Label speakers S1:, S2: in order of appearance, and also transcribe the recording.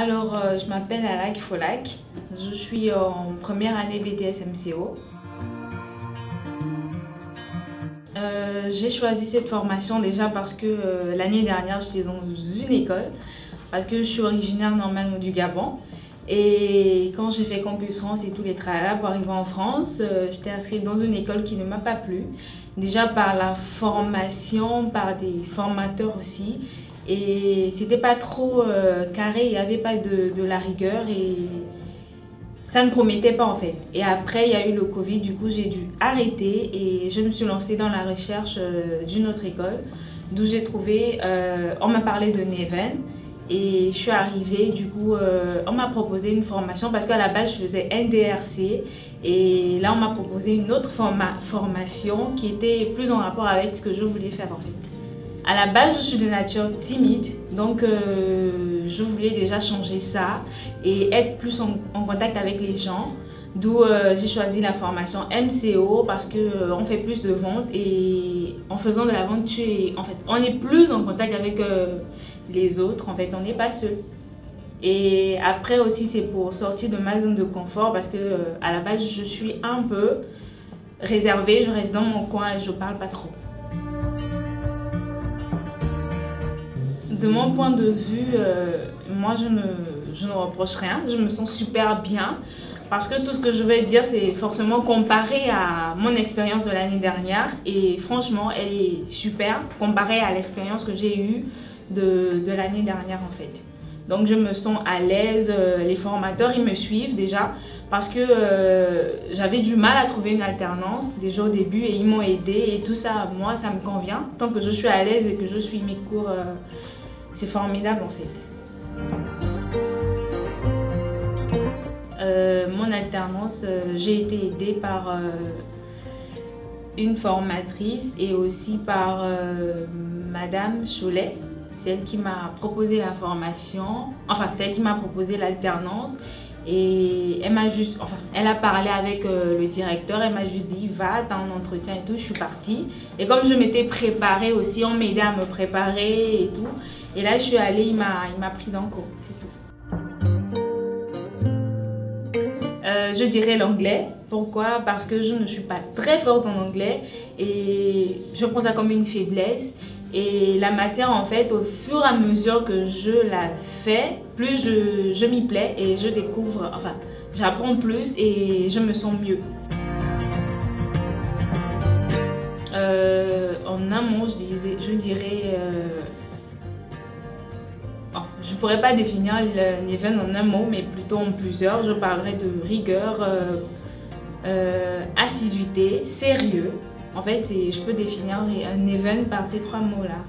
S1: Je m'appelle Alak Folak, je suis en première année BTS MCO. J'ai choisi cette formation déjà parce que l'année dernière j'étais dans une école, parce que je suis originaire normalement du Gabon. Et quand j'ai fait Campus France et tous les tralala pour arriver en France, j'étais inscrite dans une école qui ne m'a pas plu. Déjà par la formation, par des formateurs aussi. Et c'était pas trop carré, il n'y avait pas de la rigueur et ça ne promettait pas en fait. Et après il y a eu le Covid, du coup j'ai dû arrêter et je me suis lancée dans la recherche d'une autre école d'où j'ai trouvé, on m'a parlé de Neven. Et je suis arrivée, du coup, on m'a proposé une formation parce qu'à la base, je faisais NDRC. Et là, on m'a proposé une autre formation qui était plus en rapport avec ce que je voulais faire en fait. À la base, je suis de nature timide, donc je voulais déjà changer ça et être plus en contact avec les gens. D'où j'ai choisi la formation MCO parce qu'on fait plus de ventes et en faisant de la vente, on est plus en contact avec les autres, en fait, on n'est pas seul. Et après aussi, c'est pour sortir de ma zone de confort parce que à la base, je suis un peu réservée, je reste dans mon coin et je parle pas trop. De mon point de vue, moi je ne reproche rien, je me sens super bien parce que tout ce que je vais dire c'est forcément comparé à mon expérience de l'année dernière et franchement elle est super comparée à l'expérience que j'ai eue de l'année dernière en fait. Donc je me sens à l'aise, les formateurs ils me suivent déjà parce que j'avais du mal à trouver une alternance déjà au début et ils m'ont aidé et tout ça, moi ça me convient. Tant que je suis à l'aise et que je suis mes cours, c'est formidable en fait. Mon alternance, j'ai été aidée par une formatrice et aussi par Madame Cholet. C'est elle qui m'a proposé la formation, enfin c'est elle qui m'a proposé l'alternance et elle a parlé avec le directeur, elle m'a juste dit va, t'as un entretien et tout, je suis partie. Et comme je m'étais préparée aussi, on m'aidait à me préparer et tout. Et là je suis allée, il m'a pris dans le cours, c'est tout. Je dirais l'anglais. Pourquoi? Parce que je ne suis pas très forte en anglais et je prends ça comme une faiblesse. Et la matière, en fait, au fur et à mesure que je la fais, plus je m'y plais et je découvre, enfin, j'apprends plus et je me sens mieux. En un mot, je dirais... je ne pourrais pas définir le Neven en un mot, mais plutôt en plusieurs. Je parlerai de rigueur, assiduité, sérieux. En fait, je peux définir un Neven par ces trois mots-là.